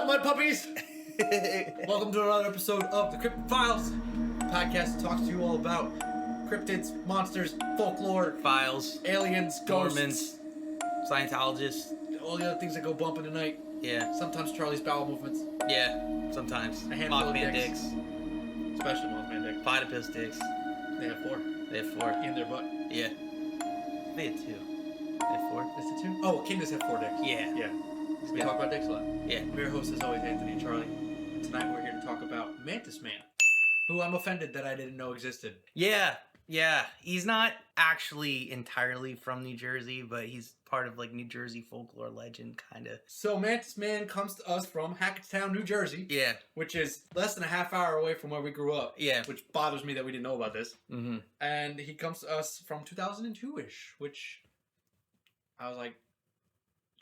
up, Mudpuppies? Welcome to another episode of the Cryptid Files podcast. That talks to you all about cryptids, monsters, folklore, Files, aliens, ghosts, Mormons, Scientologists. all the other things that go bump in the night. Yeah, Sometimes Charlie's bowel movements, yeah, sometimes. A handful of Mothman dicks. dicks, especially Mothman Dick. platypus dicks. They have four They have four. in their butt. Yeah, they have two. They have four. Is it two? Oh, echidnas have four dicks. Yeah, Yeah. We Yeah. talk about dicks a lot. yeah. We're your hosts, as always, Anthony and Charlie. And tonight we're here to talk about Mantis Man, who I'm offended that I didn't know existed. Yeah, yeah. He's not actually entirely from New Jersey, but he's part of like New Jersey folklore legend, kind of. So Mantis Man comes to us from Hackettstown, New Jersey, Yeah, which is less than a half hour away from where we grew up. yeah. Which bothers me that we didn't know about this. Mm-hmm. And he comes to us from 2002-ish, which I was like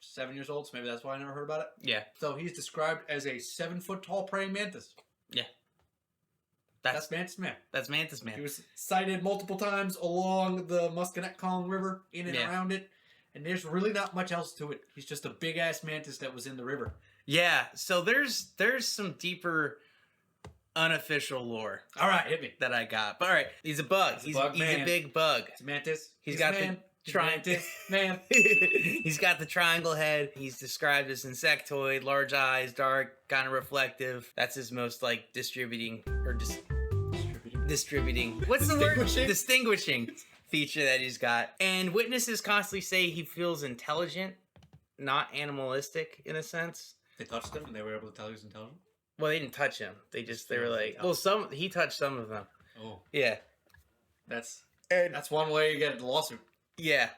7 years old, so maybe that's why I never heard about it. Yeah, So he's described as a 7-foot tall praying mantis. that's That's Mantis Man. Mantis He Man. was sighted multiple times along the Musconetcong River, in and Yeah. around it. And there's really not much else to it. He's just a big ass mantis that was in the river. Yeah, so there's some deeper unofficial lore All right, hit me. that I got. But all right, he's a bug. He's a He's bug he's man. a big bug. It's a mantis. He's He's got a man. the He's a triangle. mantis. Man. He's got the triangle head. He's described as insectoid, large eyes, dark, kind of reflective. That's his most like distributing. What's the word? Distinguishing feature that he's got. And witnesses constantly say he feels intelligent, not animalistic in a sense. They touched him and they were able to tell he was intelligent? Well, they didn't touch him. They were like, well, he touched some of them. Oh. Yeah. That's one way you get a lawsuit. Yeah.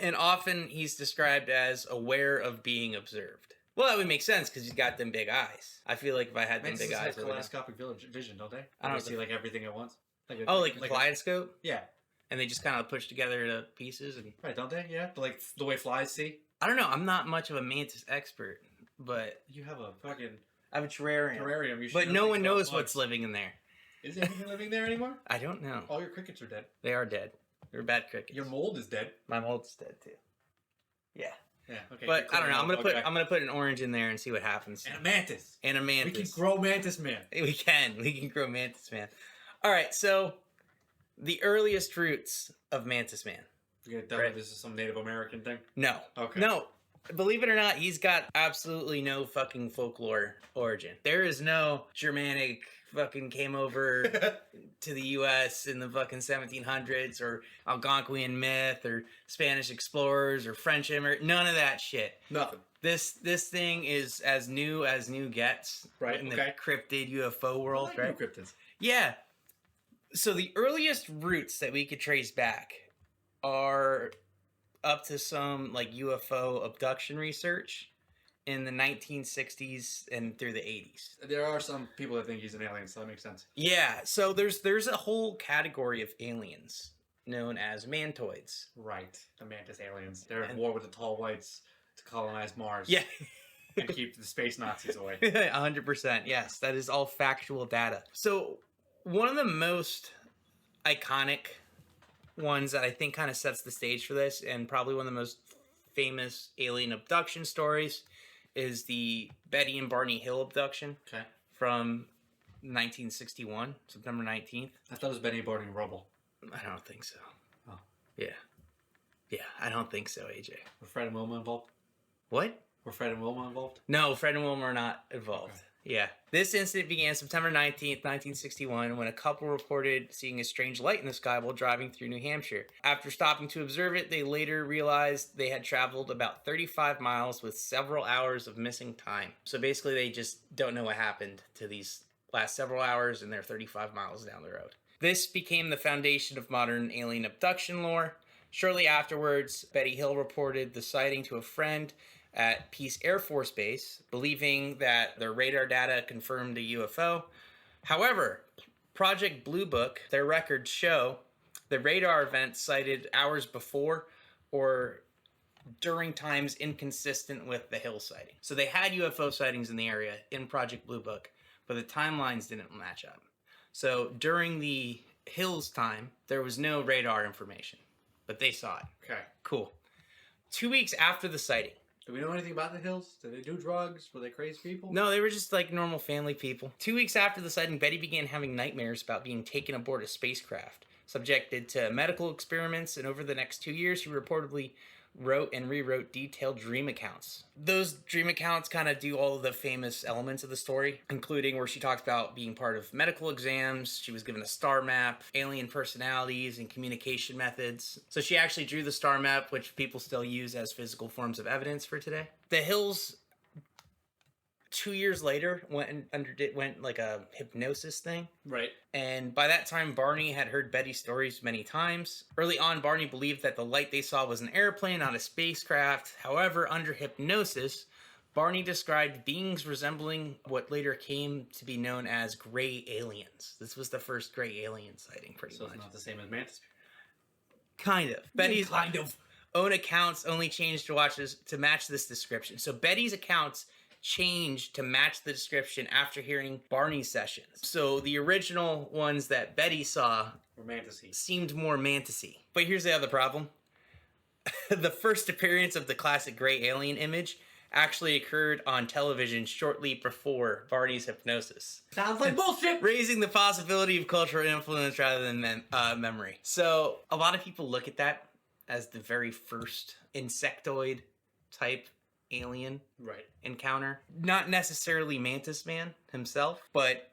And often he's described as aware of being observed. Well, that would make sense because he's got them big eyes. I feel like if I had them big eyes, have kaleidoscopic vision, don't they? I don't They see like everything at once. Like a kaleidoscope, yeah. and they just kind of push together to pieces. And Right, don't they? Yeah. Like the way flies see. I don't know. I'm not much of a mantis expert, but You have a fucking I have a terrarium. terrarium. You should But know no things one about knows bugs. what's living in there. Is anything living there anymore? I don't know. All your crickets are dead. They are dead. They're bad crickets. Your mold is dead. My mold's dead too. Yeah, Yeah. Okay. but I don't know. I'm Okay. gonna put an orange in there and see what happens. And a mantis. And a mantis. We can grow Mantis Man. We can grow Mantis Man. All right, so the earliest roots of Mantis Man. You're gonna tell me this is some Native American thing? No. Okay. No. Believe it or not, he's got absolutely no fucking folklore origin. There is no Germanic fucking came over to the U.S. in the fucking 1700s or Algonquian myth or Spanish explorers or French immigrant. None of that shit. Nothing. This thing is as new gets. Right, In okay. the cryptid UFO world, I right? like cryptids. Yeah. So the earliest roots that we could trace back are up to some like UFO abduction research in the 1960s and through the 80s. There are some people that think he's an alien, so that makes sense. Yeah, so there's a whole category of aliens known as mantoids. Right. The mantis aliens. They're at war with the tall whites to colonize Mars. Yeah. And keep the space Nazis away. 100%. Yes, that is all factual data. So one of the most iconic ones that I think kind of sets the stage for this, and probably one of the most famous alien abduction stories, is the Betty and Barney Hill abduction Okay. from 1961, September 19th. I thought it was Benny Barney Rubble. I don't think so. Oh. Yeah. Yeah, I don't think so, AJ. Were Fred and Wilma involved? What? Were Fred and Wilma involved? No, Fred and Wilma are not involved. Okay. Yeah. This incident began September 19th, 1961, when a couple reported seeing a strange light in the sky while driving through New Hampshire. After stopping to observe it, they later realized they had traveled about 35 miles with several hours of missing time. So basically, they just don't know what happened to these last several hours, and they're 35 miles down the road. This became the foundation of modern alien abduction lore. Shortly afterwards, Betty Hill reported the sighting to a friend at Peace Air Force Base, believing that their radar data confirmed a UFO. However, Project Blue Book, their records show the radar event sighted hours before or during times inconsistent with the Hill sighting. So they had UFO sightings in the area in Project Blue Book, but the timelines didn't match up. So during the Hills time, there was no radar information, but they saw it. Okay. Cool. 2 weeks after the sighting, Do we know anything about the Hills? Did they do drugs? Were they crazy people? No, they were just like normal family people. 2 weeks after the sighting, Betty began having nightmares about being taken aboard a spacecraft, subjected to medical experiments, and over the next 2 years, she reportedly wrote and rewrote detailed dream accounts. Those dream accounts kind of do all of the famous elements of the story, including where she talks about being part of medical exams, she was given a star map, alien personalities, and communication methods. So she actually drew the star map, which people still use as physical forms of evidence for today. The Hills, 2 years later, went like a hypnosis thing. Right. And by that time, Barney had heard Betty's stories many times. Early on, Barney believed that the light they saw was an airplane, not a spacecraft. However, under hypnosis, Barney described beings resembling what later came to be known as gray aliens. This was the first gray alien sighting, pretty much. So it's not the same as Mantis. Kind of. Betty's kind of. own accounts only changed to match this description. So Betty's accounts changed to match the description after hearing Barney's sessions. So the original ones that Betty saw seemed more mantisy. But here's the other problem. The first appearance of the classic gray alien image actually occurred on television shortly before Barney's hypnosis. Sounds like bullshit! Raising the possibility of cultural influence rather than memory. So a lot of people look at that as the very first insectoid type alien encounter. Not necessarily Mantis Man himself, but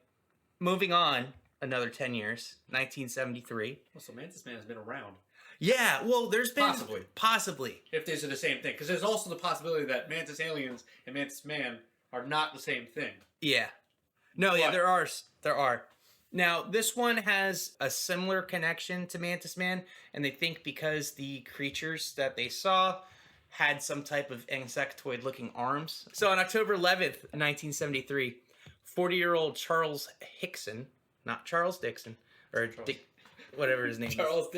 moving on another 10 years, 1973. Well, so Mantis Man has been around. Yeah, well, there's been... Possibly. If these are the same thing. Because there's also the possibility that Mantis aliens and Mantis Man are not the same thing. Yeah. No, yeah, there are. Now, this one has a similar connection to Mantis Man, and they think because the creatures that they saw had some type of insectoid-looking arms. So on October 11th, 1973, 40-year-old Charles Hickson, not Charles Dixon, or whatever his name is. Charles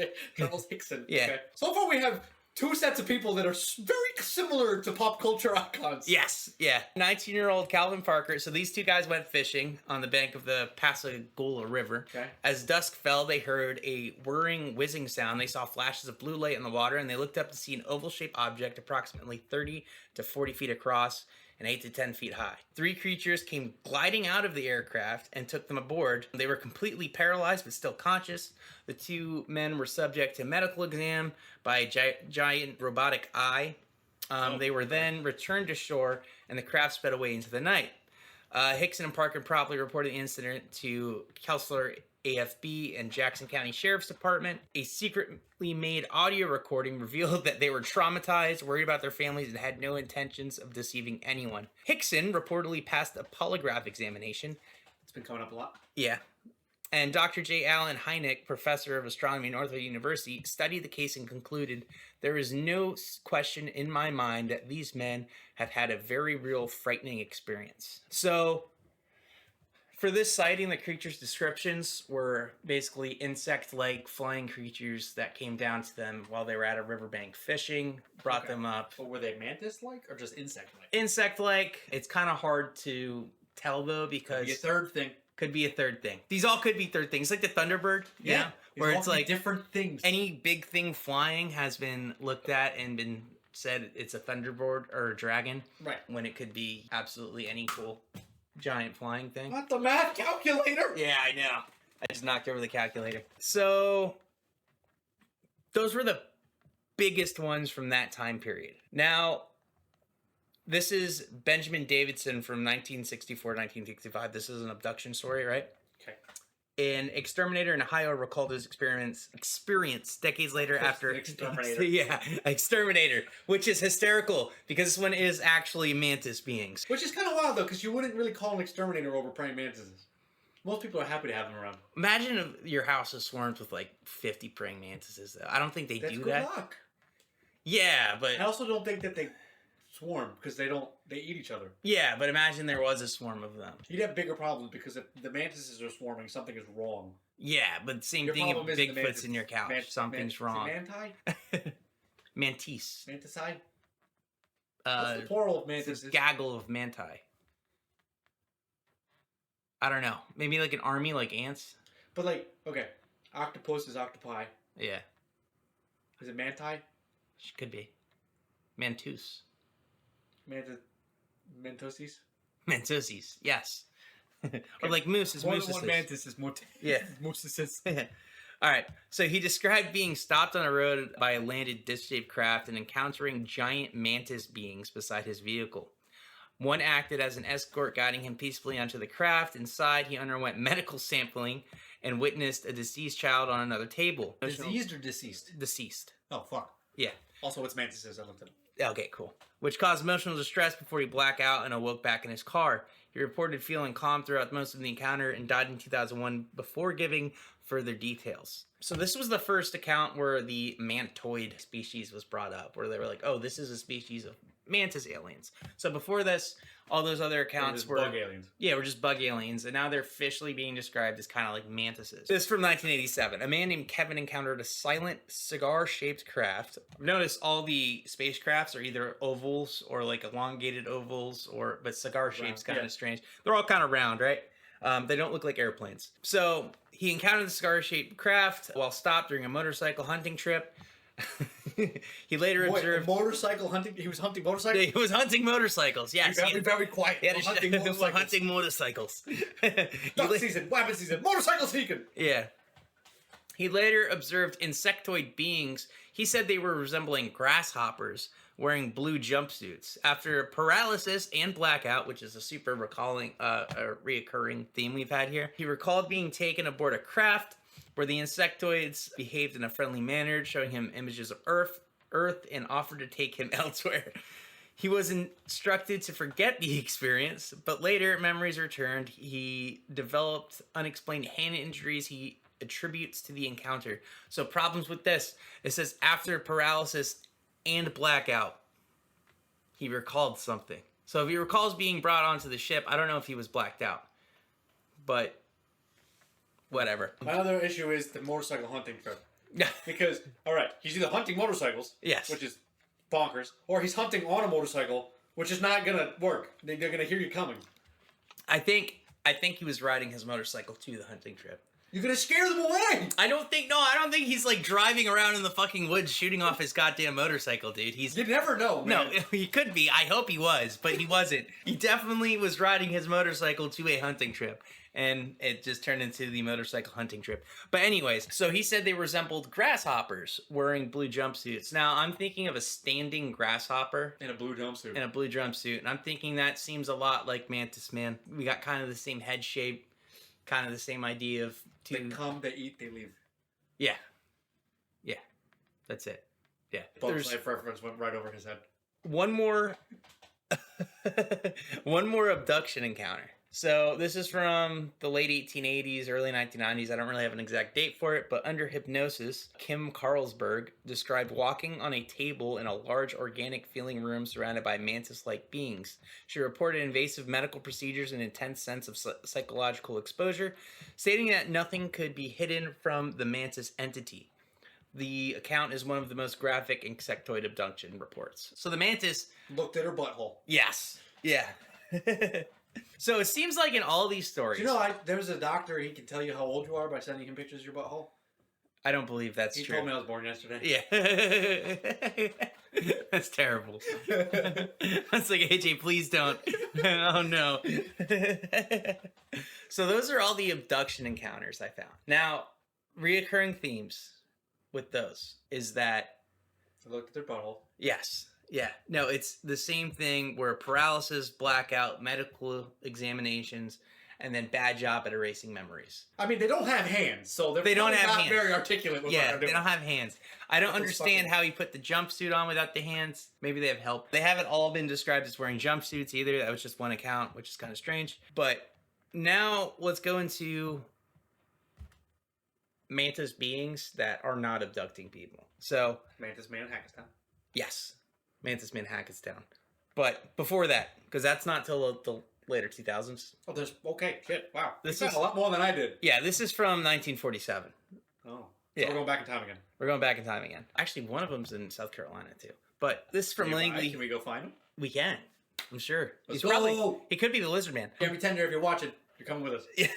Hickson. Yeah. Okay. So far we have two sets of people that are very similar to pop culture icons. Yes, yeah. 19-year-old Calvin Parker. So these two guys went fishing on the bank of the Pascagoula River. Okay. As dusk fell, they heard a whirring, whizzing sound. They saw flashes of blue light in the water, and they looked up to see an oval-shaped object approximately 30 to 40 feet across and 8 to 10 feet high. 3 creatures came gliding out of the aircraft and took them aboard. They were completely paralyzed but still conscious. The 2 men were subject to medical exam by a giant robotic eye. They were then returned to shore, and the craft sped away into the night. Hickson and Parker promptly reported the incident to Kessler AFB and Jackson County Sheriff's Department. A secretly made audio recording revealed that they were traumatized, worried about their families, and had no intentions of deceiving anyone. Hickson reportedly passed a polygraph examination. It's been coming up a lot. Yeah. And Dr. J. Allen Hynek, professor of astronomy at Northwood University, studied the case and concluded, there is no question in my mind that these men have had a very real frightening experience. So, for this sighting, the creatures' descriptions were basically insect-like flying creatures that came down to them while they were at a riverbank fishing, brought them up. But were they mantis-like or just insect-like? Insect-like. It's kind of hard to tell, though, because... Could be a third thing. Could be a third thing. These all could be third things. Like the Thunderbird. Yeah. Where it's like... different things. Any big thing flying has been looked at and been said it's a Thunderbird or a dragon. Right. When it could be absolutely any cool giant flying thing. Not the math calculator! Yeah, I know. I just knocked over the calculator. So, those were the biggest ones from that time period. Now, this is Benjamin Davidson from 1964, 1965. This is an abduction story, right? Okay. An exterminator in Ohio recalled his experience decades later after... Exterminator. Yeah, exterminator, which is hysterical because this one is actually mantis beings. Which is kind of wild, though, because you wouldn't really call an exterminator over praying mantises. Most people are happy to have them around. Imagine if your house is swarmed with like 50 praying mantises, though. I don't think they do that. That's good luck. Yeah, but... I also don't think that they swarm because they eat each other. Yeah, but imagine there was a swarm of them. You'd have bigger problems because if the mantises are swarming, something is wrong. Yeah, but same thing if Bigfoot's in your couch. Something's wrong. Manti? Mantis. Manticide? What's the plural of mantis? Gaggle of manti. I don't know. Maybe like an army like ants? But like, okay. Octopus is octopi. Yeah. Is it manti? Could be. Mantus. Mantussies? Mantussies, yes. Or like mooses, More mooses. than one mantis is more. Yeah. Mooses. All right. So he described being stopped on a road by a landed disc-shaped craft and encountering giant mantis beings beside his vehicle. One acted as an escort, guiding him peacefully onto the craft. Inside, he underwent medical sampling and witnessed a deceased child on another table. Diseased or deceased? Deceased. Oh, fuck. Yeah. Also, it's mantises. I looked at it. Okay, cool. Which caused emotional distress before he blacked out and awoke back in his car. He reported feeling calm throughout most of the encounter and died in 2001 before giving further details. So this was the first account where the mantoid species was brought up, where they were like, oh, this is a species of mantis aliens. So before this, all those other accounts were bug aliens. Yeah, we're just bug aliens, and now they're officially being described as kind of like mantises. This is from 1987. A man named Kevin encountered a silent cigar-shaped craft. Notice all the spacecrafts are either ovals or like elongated ovals, but cigar shape's kind of strange. They're all kind of round, right? They don't look like airplanes. So he encountered the cigar-shaped craft while stopped during a motorcycle hunting trip. He later observed motorcycle hunting. He was hunting motorcycles. He was hunting motorcycles. Yes, he very quiet. He had hunting motorcycles. Duck season, weapon season, motorcycle season. Yeah. He later observed insectoid beings. He said they were resembling grasshoppers wearing blue jumpsuits. After paralysis and blackout, which is a super reoccurring theme we've had here, he recalled being taken aboard a craft where the insectoids behaved in a friendly manner, showing him images of Earth, and offered to take him elsewhere. He was instructed to forget the experience, but later memories returned. He developed unexplained hand injuries he attributes to the encounter. So problems with this. It says after paralysis and blackout, he recalled something. So if he recalls being brought onto the ship, I don't know if he was blacked out. But whatever. My other issue is the motorcycle hunting trip. Yeah. Because, alright, he's either hunting motorcycles, yes, which is bonkers, or he's hunting on a motorcycle, which is not gonna work. They're gonna hear you coming. I think he was riding his motorcycle to the hunting trip. You're gonna scare them away! I don't think he's like driving around in the fucking woods shooting off his goddamn motorcycle, dude. You never know, man. No, he could be. I hope he was, but he wasn't. He definitely was riding his motorcycle to a hunting trip. And it just turned into the motorcycle hunting trip. But anyways, so he said they resembled grasshoppers wearing blue jumpsuits. Now, I'm thinking of a standing grasshopper. In a blue jumpsuit. In a blue jumpsuit. And I'm thinking that seems a lot like Mantis Man. We got kind of the same head shape. Kind of the same idea of... They come, they eat, they leave. Yeah. Yeah. That's it. Yeah. Bugs Life reference went right over his head. One more... one more abduction encounter. So this is from the late 1880s, early 1990s. I don't really have an exact date for it, but under hypnosis, Kim Carlsberg described walking on a table in a large organic feeling room surrounded by mantis-like beings. She reported invasive medical procedures and intense sense of psychological exposure, stating that nothing could be hidden from the mantis entity. The account is one of the most graphic insectoid abduction reports. So the mantis... looked at her butthole. Yes. Yeah. So it seems like in all these stories... Do you know, there was a doctor, he can tell you how old you are by sending him pictures of your butthole? I don't believe that's true. He told me I was born yesterday. Yeah. That's terrible. That's like, AJ, please don't. Oh, no. So those are all the abduction encounters I found. Now, reoccurring themes with those is that... I looked at their butthole. Yes. Yeah, no, it's the same thing where paralysis, blackout, medical examinations, and then bad job at erasing memories. I mean, they don't have hands, so they don't have not hands. Very articulate with what they're doing. They don't have hands. I don't understand how he put the jumpsuit on without the hands. Maybe they have help. They haven't all been described as wearing jumpsuits either. That was just one account, which is kind of strange. But now let's go into mantis beings that are not abducting people. So Mantis Man, Hackettstown. Yes. Mantis Man, Hackettstown. But before that, because that's not till the later 2000s. Oh, there's... okay, shit, wow. This is a lot more than I did. Yeah, this is from 1947. Oh. So yeah. We're going back in time again. We're going back in time again. Actually, one of them's in South Carolina, too. But this is from Langley. Can we go find him? We can. I'm sure. Let's go! He could be the Lizard Man. Every tender, if you're watching, you're coming with us. Yeah.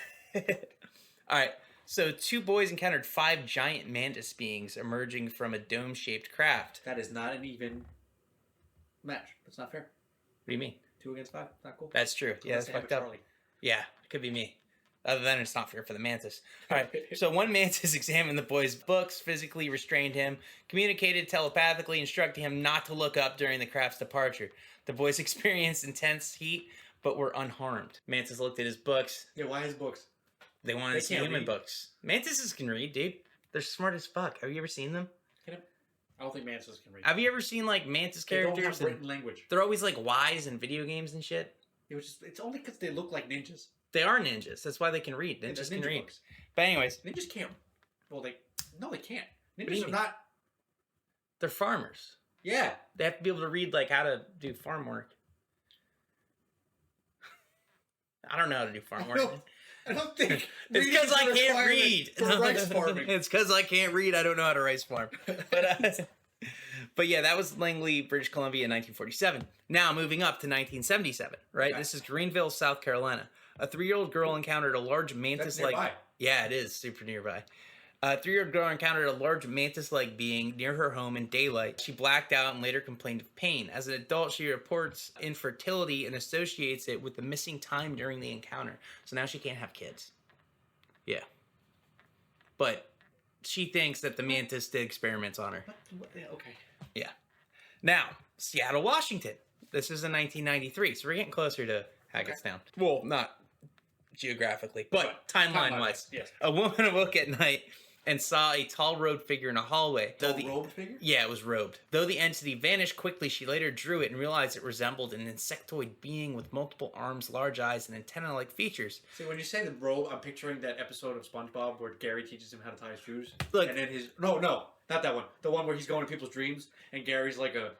All right. So, 2 boys encountered 5 giant mantis beings emerging from a dome-shaped craft. That is not an even... match. That's not fair. do you mean? 2 against 5. Not cool. That's true. Yeah, Unless that's they have fucked a up. Charlie. Yeah, it could be me. Other than it's not fair for the mantis. All right. So one mantis examined the boy's books, physically restrained him, communicated telepathically, instructing him not to look up during the craft's departure. The boys experienced intense heat, but were unharmed. Mantis looked at his books. Yeah, why his books? They wanted They to see can't human read. books. Mantises can read, dude. They're smart as fuck. Have you ever seen them? I don't think mantises can read. Have you ever seen like mantis They don't characters? have written language. They're always like wise in video games and shit. It's only because they look like ninjas. They are ninjas. That's why they can read. They're Ninjas can ninja read. books. But anyways, Ninjas can't. Well, they can't. do you Ninjas are mean? not. they're farmers. Yeah. They have to be able to read like how to do farm work. I don't know how to do farm work. I don't think It's because I can't read. For rice farming. It's because I can't read. I don't know how to rice farm. But yeah, that was Langley, British Columbia in 1947. Now moving up to 1977, right? Okay. This is Greenville, South Carolina. A 3-year-old girl encountered a large That's mantis-like. nearby. Yeah, it is super nearby. A 3-year-old girl encountered a large mantis-like being near her home in daylight. She blacked out and later complained of pain. As an adult, she reports infertility and associates it with the missing time during the encounter. So now she can't have kids. Yeah. But she thinks that the mantis did experiments on her. Okay. Yeah. Now, Seattle, Washington. This is in 1993, so we're getting closer to Hackettstown. Well, not geographically, but timeline-wise. Yes. A woman awoke at night and saw a tall robed figure in a hallway. Robed figure? Yeah, it was robed. Though the entity vanished quickly, she later drew it and realized it resembled an insectoid being with multiple arms, large eyes, and antenna-like features. See, when you say the robe, I'm picturing that episode of SpongeBob where Gary teaches him how to tie his shoes. Look, And then no, not that one. The one where he's going to people's dreams and Gary's like a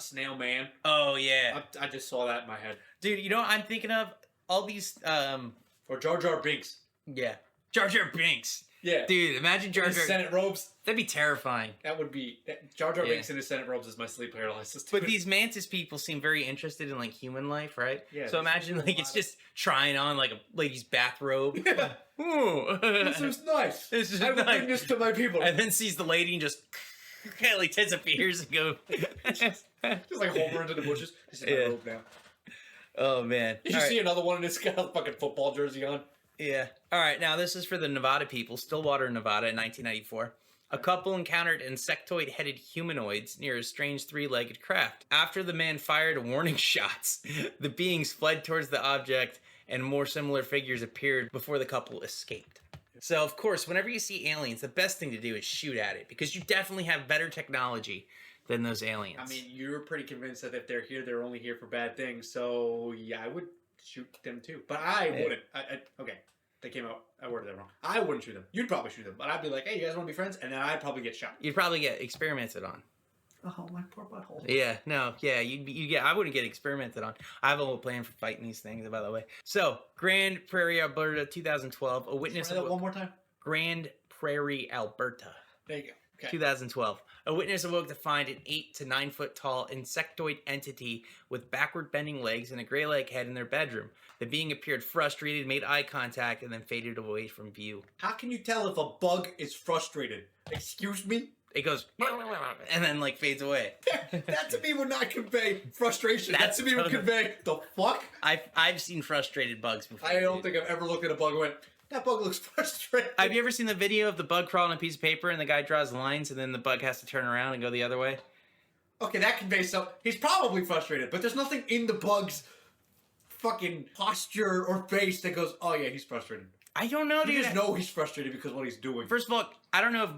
snail man. oh yeah, I just saw that in my head. dude. You know what I'm thinking of? All these, Or Jar Jar Binks. yeah, Jar Jar Binks. Yeah. Dude, imagine Jar His Jar. Senate robes. That'd be terrifying. That would be Jar Jar Yeah. Binks in his Senate robes is my sleep paralysis. But these mantis people seem very interested in like human life, right? Yeah, So they imagine seem to do like a it's lot of- just trying on like a lady's bathrobe. Yeah. Ooh. This is nice. This is I would nice. bring this to my people. And then sees the lady and just like disappears and go. Just like Homer into the bushes. This is my Yeah. robe now. Oh man. You All right. see another one and it's got a fucking football jersey on. Yeah. All right. Now this is for the Nevada people, Stillwater, Nevada, in 1994. A couple encountered insectoid-headed humanoids near a strange 3-legged craft. After the man fired warning shots, the beings fled towards the object, and more similar figures appeared before the couple escaped. So, of course, whenever you see aliens, the best thing to do is shoot at it, because you definitely have better technology than those aliens. I mean, you're pretty convinced that if they're here, they're only here for bad things. So, yeah, I would shoot them too. But I wouldn't. Okay, they came out. I worded that wrong. I wouldn't shoot them. You'd probably shoot them. But I'd be like, hey, you guys want to be friends? And then I'd probably get shot. You'd probably get experimented on. Oh, my poor butthole. Yeah, no, yeah, you get. I wouldn't get experimented on. I have a whole plan for fighting these things, by the way. So, Grand Prairie, Alberta, 2012. A witness. Try that one more time. Grand Prairie, Alberta, There you go. Okay. 2012. A witness awoke to find an 8 to 9 foot tall insectoid entity with backward bending legs and a gray like head in their bedroom. The being appeared frustrated, made eye contact, and then faded away from view. How can you tell if a bug is frustrated? Excuse me? It goes and then like fades away. That to me would not convey frustration. That's That to me would totally- convey the fuck? I've seen frustrated bugs before. I don't think I've ever looked at a bug and went, that bug looks frustrated. Have you ever seen the video of the bug crawling on a piece of paper and the guy draws lines and then the bug has to turn around and go the other way? Okay, that conveys some. He's probably frustrated, but there's nothing in the bug's fucking posture or face that goes, oh yeah, he's frustrated. I don't know, You dude. just know he's frustrated because of what he's doing. First of all, I don't know if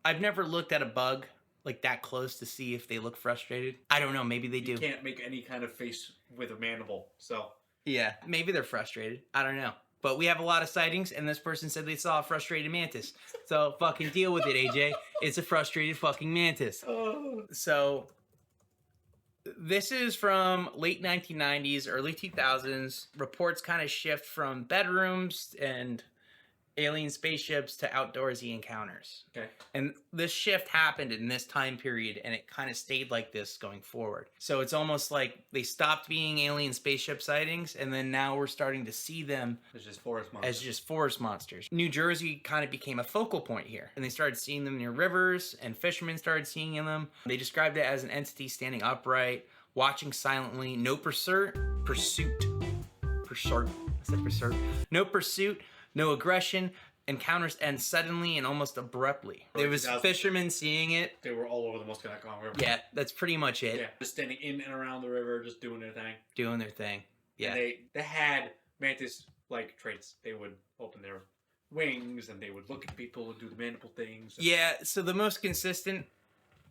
I've never looked at a bug like that close to see if they look frustrated. I don't know. Maybe they do. You can't make any kind of face with a mandible, so. Yeah, maybe they're frustrated. I don't know. But we have a lot of sightings, and this person said they saw a frustrated mantis. So fucking deal with it, AJ. It's a frustrated fucking mantis. Oh. So this is from late 1990s, early 2000s. Reports kind of shift from bedrooms and alien spaceships to outdoorsy encounters. Okay. And this shift happened in this time period, and it kind of stayed like this going forward. So it's almost like they stopped being alien spaceship sightings, and then now we're starting to see them It's just forest monsters. as just forest monsters. New Jersey kind of became a focal point here, and they started seeing them near rivers, and fishermen started seeing them. They described it as an entity standing upright, watching silently, no pursuit. No pursuit, no aggression. Encounters end suddenly and almost abruptly. There was fishermen seeing it. They were all over the Musconetcong River. Yeah, that's pretty much it. Yeah, just standing in and around the river, just doing their thing. Yeah. And they had mantis-like traits. They would open their wings and they would look at people and do the mandible things. Yeah, so the most consistent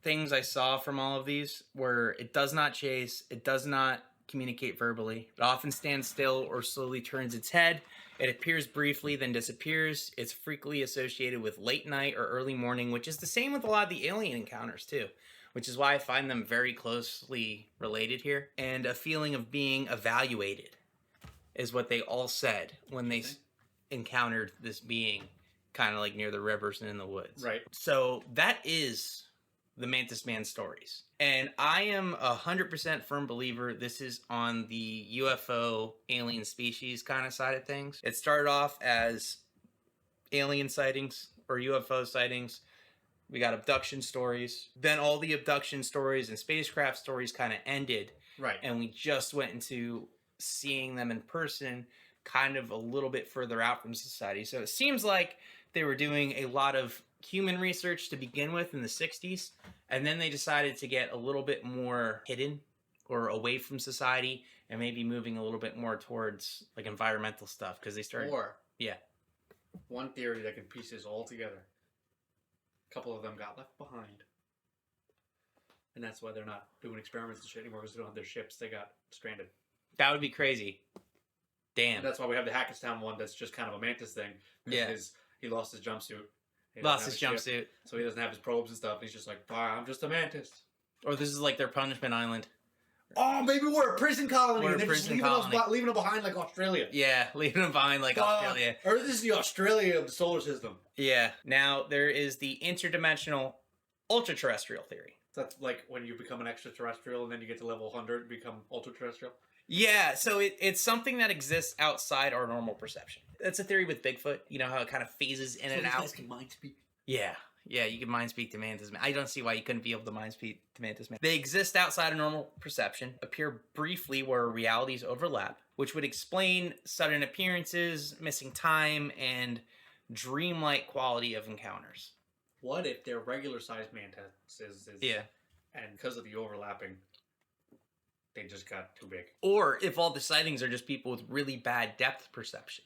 things I saw from all of these were it does not chase, it does not communicate verbally, it often stands still or slowly turns its head, it appears briefly then disappears, it's frequently associated with late night or early morning, which is the same with a lot of the alien encounters too, which is why I find them very closely related here, and a feeling of being evaluated is what they all said when they encountered this being kind of like near the rivers and in the woods. Right. So that is the Mantis Man stories. And I am 100% firm believer this is on the UFO alien species kind of side of things. It started off as alien sightings or UFO sightings. We got abduction stories. Then all the abduction stories and spacecraft stories kind of ended. Right. And we just went into seeing them in person kind of a little bit further out from society. So it seems like they were doing a lot of human research to begin with in the 60s, and then they decided to get a little bit more hidden or away from society and maybe moving a little bit more towards like environmental stuff because they started... Yeah. One theory that can piece this all together. A couple of them got left behind. And that's why they're not doing experiments and shit anymore because they don't have their ships. They got stranded. That would be crazy. Damn. And that's why we have the Hackettstown one that's just kind of a Mantis thing. Yeah. He lost his jumpsuit. Lost his jumpsuit. So he doesn't have his probes and stuff. He's just like, I'm just a mantis. Or this is like their punishment island. Oh, maybe we're a prison colony. We're and a they're just prison leaving colony. leaving them behind like Australia. Yeah, leaving them behind like Australia. Or this is the Australia of the solar system. Yeah. Now, there is the interdimensional ultra-terrestrial theory. That's like when you become an extraterrestrial and then you get to level 100 and become ultra-terrestrial. Yeah, so it's something that exists outside our normal perception. That's a theory with Bigfoot. You know how it kind of phases in and out. Guys can mind speak. Yeah, you can mind speak to Mantis Man. I don't see why you couldn't be able to mind speak to Mantis Man. They exist outside of normal perception, appear briefly where realities overlap, which would explain sudden appearances, missing time, and dreamlike quality of encounters. What if they're regular-sized mantises? Yeah. And because of the overlapping, they just got too big. Or if all the sightings are just people with really bad depth perception.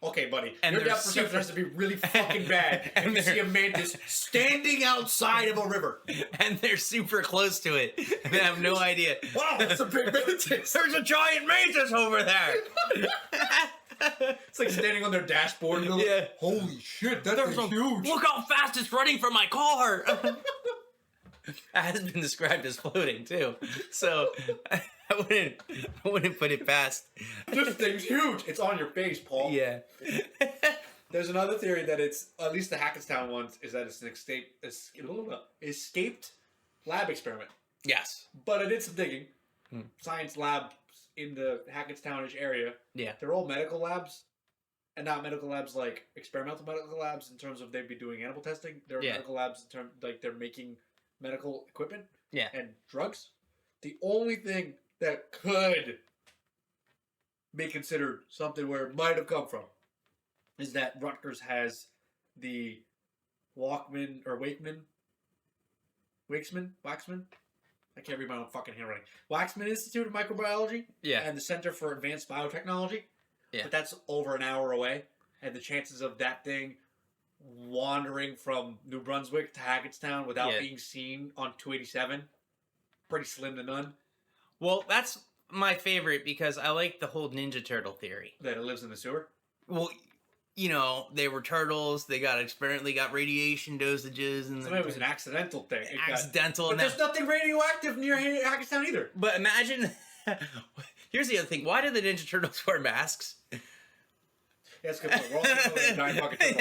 Okay, buddy. And your depth perception has to be really fucking bad. And you see a mantis standing outside of a river. And they're super close to it. And they have no idea. Wow, that's a big mantis. There's a giant mantis over there. It's like standing on their dashboard. And yeah. Like, holy shit, that's huge. Look how fast it's running from my car. That has been described as floating too. So I wouldn't put it past. This thing's huge. It's on your face, Paul. Yeah. There's another theory that it's, at least the Hackettstown ones, is that it's an escaped lab experiment. Yes. But I did some digging. Science labs in the Hackettstown-ish area. Yeah. They're all medical labs. And not medical labs like experimental medical labs in terms of they'd be doing animal testing. They're medical labs in terms like they're making medical equipment and drugs. The only thing that could be considered something where it might have come from is that Rutgers has the Waxman. I can't read my own fucking handwriting. Waxman Institute of Microbiology and the Center for Advanced Biotechnology. Yeah. But that's over an hour away, and the chances of that thing wandering from New Brunswick to Hackettstown without being seen on 287, pretty slim to none. Well, that's my favorite because I like the whole Ninja Turtle theory. That it lives in the sewer? Well, you know, they were turtles, they got radiation dosages. And so it was an accidental thing. But there's nothing radioactive near Hackettstown either. But imagine, here's the other thing, why do the Ninja Turtles wear masks? Yeah, that's a good point. We're all going giant fucking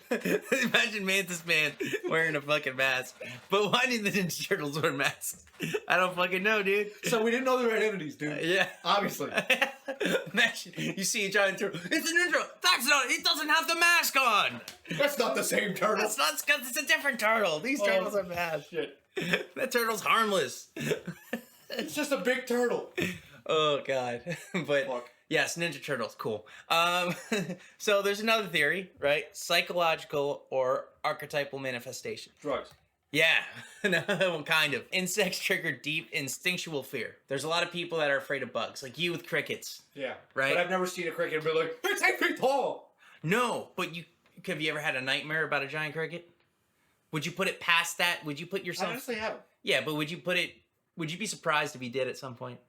turtle. Imagine Mantis Man wearing a fucking mask. But why did the Ninja Turtles wear masks? I don't fucking know, dude. So we didn't know their identities, dude. Yeah. Obviously. Imagine you see a giant turtle. It's a ninja. That's not. It doesn't have the mask on. That's not the same turtle. That's not. It's a different turtle. These turtles are masked. Shit. That turtle's harmless. It's just a big turtle. Oh god. But Fuck. yes, Ninja Turtles, cool. So there's another theory, right? Psychological or archetypal manifestation. Drugs. Yeah, no, kind of. Insects trigger deep instinctual fear. There's a lot of people that are afraid of bugs, like you with crickets. Yeah. Right? But I've never seen a cricket and be like, it's 8 feet tall. No, but have you ever had a nightmare about a giant cricket? Would you put it past that? Would you put I yourself... honestly haven't. Yeah, but would you be surprised if you did at some point?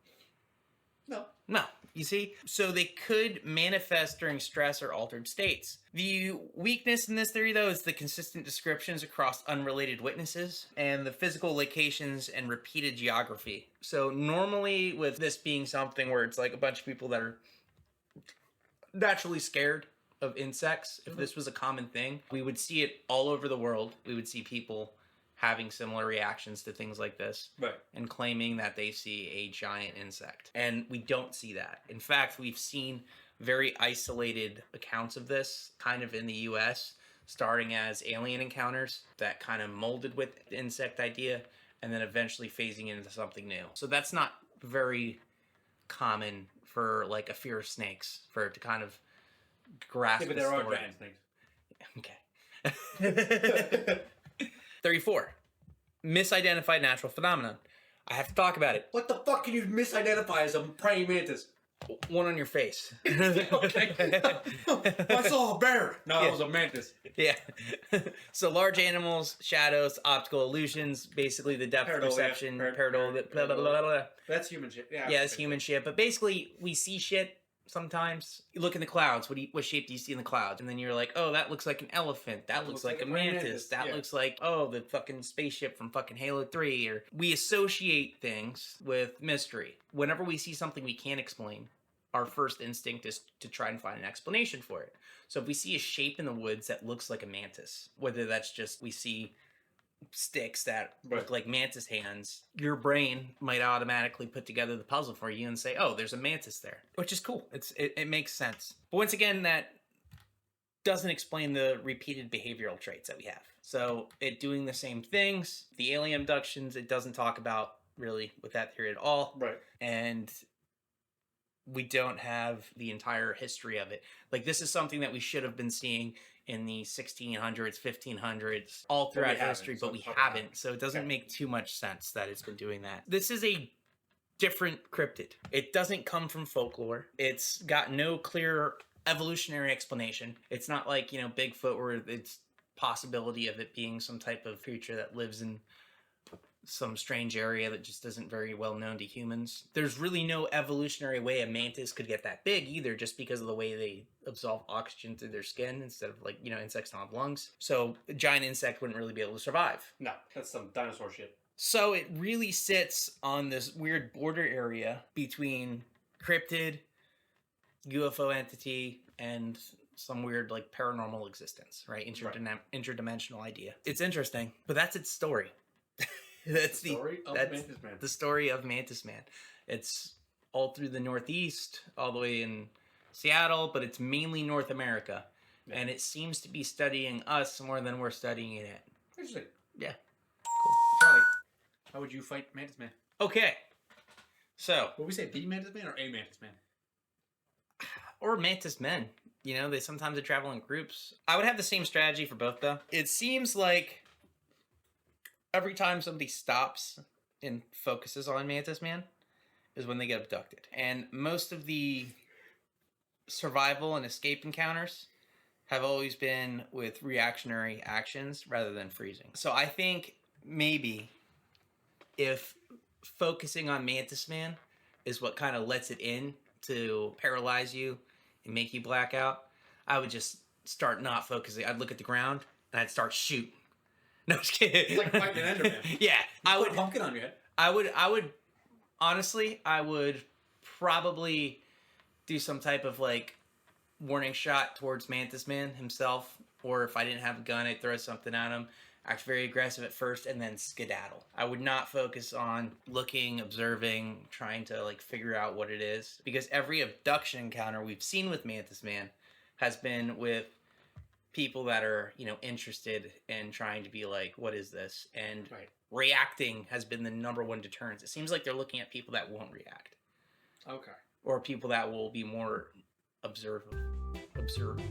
No. No. You see? So they could manifest during stress or altered states. The weakness in this theory, though, is the consistent descriptions across unrelated witnesses and the physical locations and repeated geography. So normally with this being something where it's like a bunch of people that are naturally scared of insects, if this was a common thing, we would see it all over the world. We would see people having similar reactions to things like this, Right. and claiming that they see a giant insect. And we don't see that. In fact, we've seen very isolated accounts of this kind of in the US, starting as alien encounters that kind of molded with the insect idea and then eventually phasing into something new. So that's not very common for like a fear of snakes, for it to kind of grasp Yeah, but the there are story. giant snakes. Okay. 34. Misidentified natural phenomenon. I have to talk about it. What the fuck can you misidentify as a praying mantis? One on your face. Okay. I saw a bear. No, Yeah. it was a mantis. Yeah. So large animals, shadows, optical illusions, basically the depth Pareidolia. perception, pareidolia, blah, blah, blah, blah. That's human shit. Yeah, Yeah, it's human shit. But basically, we see shit sometimes. You look in the clouds. What shape do you see in the clouds? And then you're like, oh, that looks like an elephant. That looks like a mantis. That Yeah. looks like, oh, the fucking spaceship from fucking Halo 3. Or we associate things with mystery. Whenever we see something we can't explain, our first instinct is to try and find an explanation for it. So if we see a shape in the woods that looks like a mantis, whether that's just we see sticks that look like mantis hands, your brain might automatically put together the puzzle for you and say, oh, there's a mantis there, which is cool. It makes sense. But once again, that doesn't explain the repeated behavioral traits that we have. So it doing the same things, the alien abductions, it doesn't talk about really with that theory at all. Right. And we don't have the entire history of it. Like, this is something that we should have been seeing in the 1600s, 1500s, all throughout history, but we haven't. So it doesn't make too much sense that it's been doing that. This is a different cryptid. It doesn't come from folklore. It's got no clear evolutionary explanation. It's not like, Bigfoot, where it's possibility of it being some type of creature that lives in some strange area that just isn't very well known to humans. There's really no evolutionary way a mantis could get that big either, just because of the way they absorb oxygen through their skin instead of insects don't have lungs. So a giant insect wouldn't really be able to survive. No, that's some dinosaur shit. So it really sits on this weird border area between cryptid, UFO entity, and some weird paranormal existence, right? Interdimensional idea. It's interesting, but that's its story. That's the story of Mantis Man. It's all through the Northeast, all the way in Seattle, but it's mainly North America. Yeah. And it seems to be studying us more than we're studying it. Interesting. Yeah. Cool. Charlie, how would you fight Mantis Man? Okay. So. Would we say the Mantis Man or a Mantis Man? Or Mantis Men. They sometimes travel in groups. I would have the same strategy for both, though. It seems like every time somebody stops and focuses on Mantis Man is when they get abducted. And most of the survival and escape encounters have always been with reactionary actions rather than freezing. So I think maybe if focusing on Mantis Man is what kind of lets it in to paralyze you and make you black out, I would just start not focusing. I'd look at the ground and I'd start shooting. No, just kidding. It's like fighting an Enderman. Yeah, I would put a pumpkin on your head. I would honestly, I would probably do some type of warning shot towards Mantis Man himself, or if I didn't have a gun, I'd throw something at him. Act very aggressive at first, and then skedaddle. I would not focus on looking, observing, trying to figure out what it is, because every abduction encounter we've seen with Mantis Man has been with people that are, interested in trying to be like, what is this? And Right. reacting has been the number one deterrence. It seems like they're looking at people that won't react. Okay. Or people that will be more observative. Observant.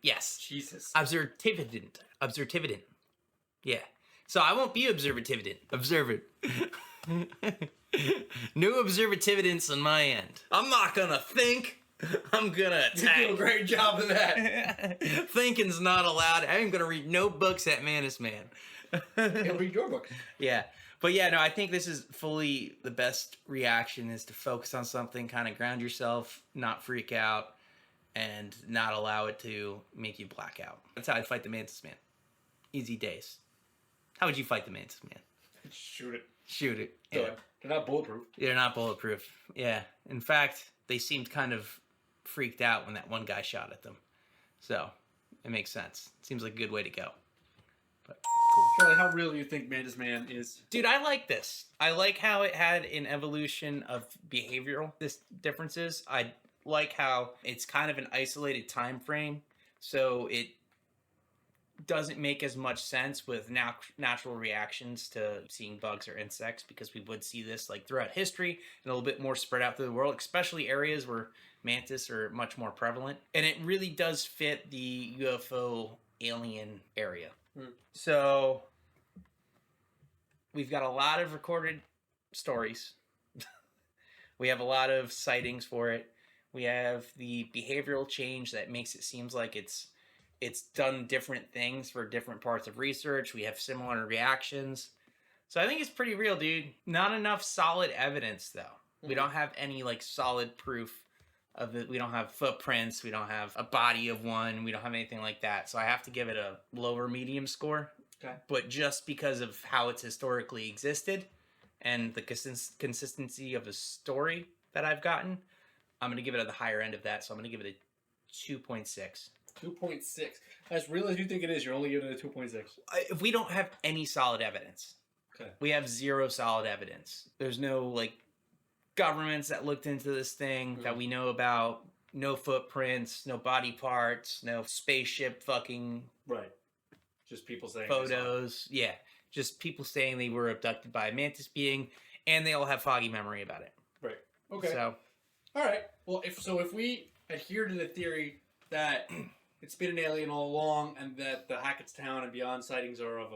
Yes. Jesus. Observativant. Yeah. So I won't be observativant. Observant. No observativance on my end. I'm not gonna think. I'm gonna attack. You do a great job of that. Thinking's not allowed. I ain't gonna read no books at Mantis Man. He'll read your book. Yeah. But yeah, no, I think this is fully the best reaction is to focus on something, kind of ground yourself, not freak out, and not allow it to make you black out. That's how I'd fight the Mantis Man. Easy days. How would you fight the Mantis Man? Shoot it. Shoot it. Done. Yeah. They're not bulletproof. They're not bulletproof. Yeah. In fact, they seemed kind of freaked out when that one guy shot at them. So, it makes sense. Seems like a good way to go. But cool. Charlie, how real do you think Mantis Man is? Dude, I like this. I like how it had an evolution of behavioral differences. I like how it's kind of an isolated time frame, so it doesn't make as much sense with natural reactions to seeing bugs or insects, because we would see this like throughout history and a little bit more spread out through the world, especially areas where mantis are much more prevalent. And it really does fit the UFO alien area. So we've got a lot of recorded stories. We have a lot of sightings for it. We have the behavioral change that makes it seems like it's done different things for different parts of research. We have similar reactions. So I think it's pretty real, dude. Not enough solid evidence, though. Mm-hmm. We don't have any like solid proof of it. We don't have footprints. We don't have a body of one. We don't have anything like that. So I have to give it a lower medium score. Okay. But just because of how it's historically existed and the consistency of the story that I've gotten, I'm going to give it at the higher end of that. So I'm going to give it a 2.6. 2.6. As real as you think it is, you're only giving it a 2.6. If we don't have any solid evidence. Okay. We have zero solid evidence. There's no like governments that looked into this thing that we know about. No footprints, no body parts, no spaceship fucking right. Just people saying photos. Yeah. Just people saying they were abducted by a mantis being, and they all have foggy memory about it. Right. Okay. So, all right. Well, if we adhere to the theory that it's been an alien all along, and that the Hackettstown and beyond sightings are of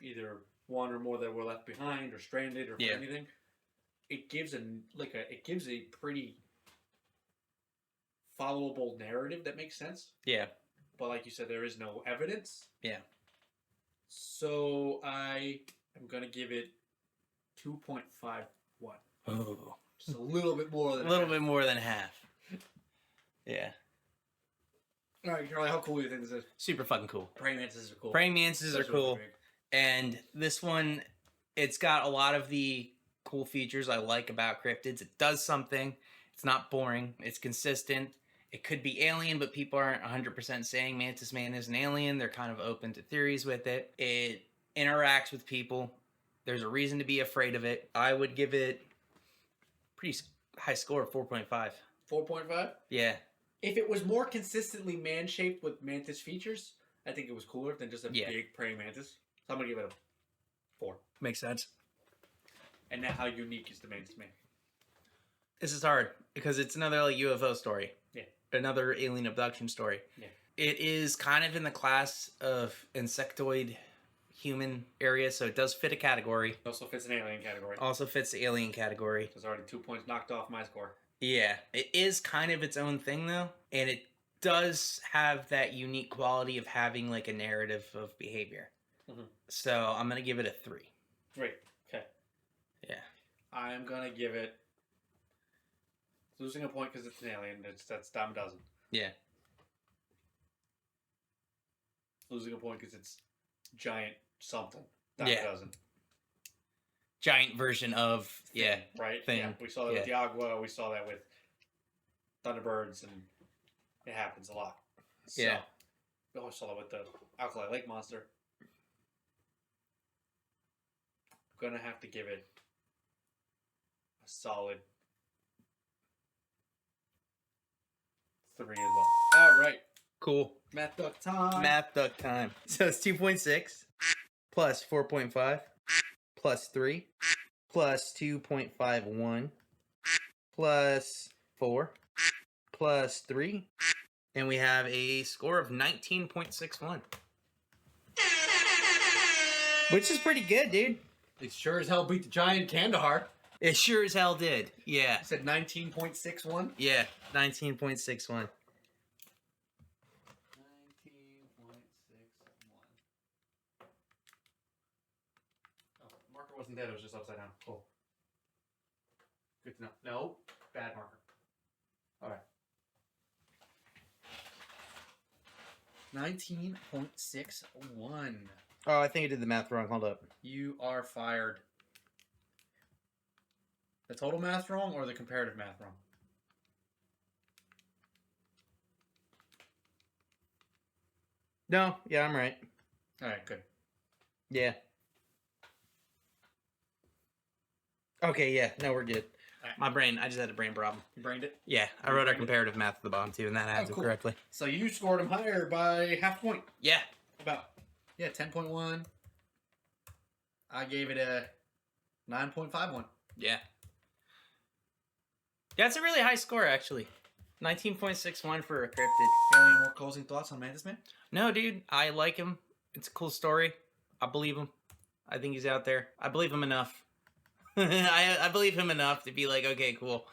either one or more that were left behind or stranded or anything, it gives a pretty followable narrative that makes sense. Yeah. But like you said, there is no evidence. Yeah. So I am going to give it 2.51. Oh. Just a little bit more than bit more than half. Yeah. All right, Charlie, how cool do you think this is? Super fucking cool. Praying mantises are cool. Praying mantises are cool. And this one, it's got a lot of the cool features I like about cryptids. It does something. It's not boring. It's consistent. It could be alien, but people aren't 100% saying Mantis Man is an alien. They're kind of open to theories with it. It interacts with people. There's a reason to be afraid of it. I would give it pretty high score of 4.5. 4.5? Yeah. If it was more consistently man-shaped with mantis features, I think it was cooler than just a big praying mantis. So I'm going to give it a 4. Makes sense. And now how unique is the Mantis Man? This is hard because it's another like UFO story. Yeah. Another alien abduction story. Yeah. It is kind of in the class of insectoid human area, so it does fit a category. Also fits an alien category. Also fits the alien category. There's already 2 points knocked off my score. Yeah. It is kind of its own thing, though. And it does have that unique quality of having like a narrative of behavior. Mm-hmm. So I'm going to give it a 3. 3. Okay. Yeah. I'm going to give it... Losing a point because it's an alien. That's dime a dozen. Yeah. Losing a point because it's giant something. Dime a dozen. Giant version of right thing. Yeah, we saw that with the Agua. We saw that with Thunderbirds, and it happens a lot. So, we also saw that with the Alkali Lake Monster. I'm gonna have to give it a solid 3 as well. All right. Cool. Math duck time. Math duck time. So it's 2.6 plus 4.5 plus 3 plus 2.51 plus 4 plus 3. And we have a score of 19.61. Which is pretty good, dude. It sure as hell beat the giant Kandahar. It sure as hell did. Yeah. I said 19.61. Yeah. 19.61. 19.61. Oh, marker wasn't dead, it was just upside down. Cool. Good to know. No, bad marker. Alright. 19.61. Oh, I think I did the math wrong. Hold up. You are fired. The total math wrong or the comparative math wrong? No, yeah, I'm right. Alright, good. Yeah. Okay, yeah. No, we're good. Alright. My brain, I just had a brain problem. You brained it? Yeah, I You wrote our brained it? comparative math at the bottom too, and that adds it cool. correctly. So you scored him higher by half point. Yeah. About. Yeah, 10.1. I gave it a 9.51. Yeah. That's a really high score, actually. 19.61 for a cryptid. Got any more closing thoughts on Mantis Man? No, dude, I like him. It's a cool story. I believe him. I think he's out there. I believe him enough. I believe him enough to be like, okay, cool.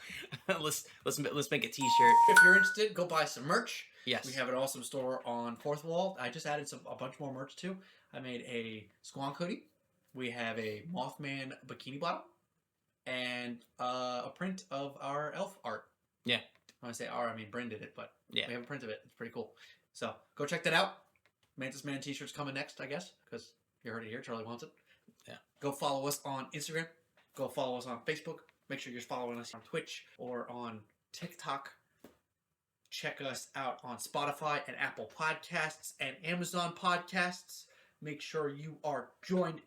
let's make a T-shirt. If you're interested, go buy some merch. Yes. We have an awesome store on Fourth Wall. I just added a bunch more merch too. I made a Squonk hoodie. We have a Mothman bikini bottom. And a print of our elf art. Yeah. When I say our, I mean Bryn did it, but Yeah. we have a print of it. It's pretty cool. So go check that out. Mantis Man t-shirt's coming next, I guess, because you heard it here. Charlie wants it. Yeah. Go follow us on Instagram. Go follow us on Facebook. Make sure you're following us on Twitch or on TikTok. Check us out on Spotify and Apple Podcasts and Amazon Podcasts. Make sure you are joined.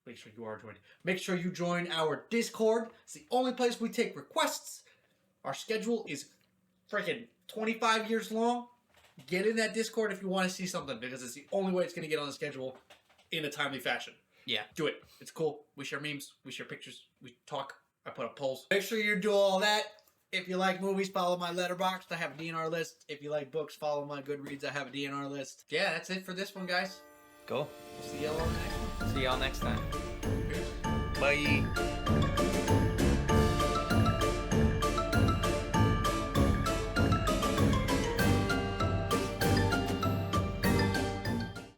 Make sure you are joined. Make sure you join our Discord. It's the only place we take requests. Our schedule is freaking 25 years long. Get in that Discord if you want to see something, because it's the only way it's going to get on the schedule in a timely fashion. Yeah. Do it. It's cool. We share memes. We share pictures. We talk. I put up polls. Make sure you do all that. If you like movies, follow my Letterboxd. I have a DNR list. If you like books, follow my Goodreads. I have a DNR list. Yeah, that's it for this one, guys. Cool. We'll see y'all on the next one. See y'all next time. Peace. Bye.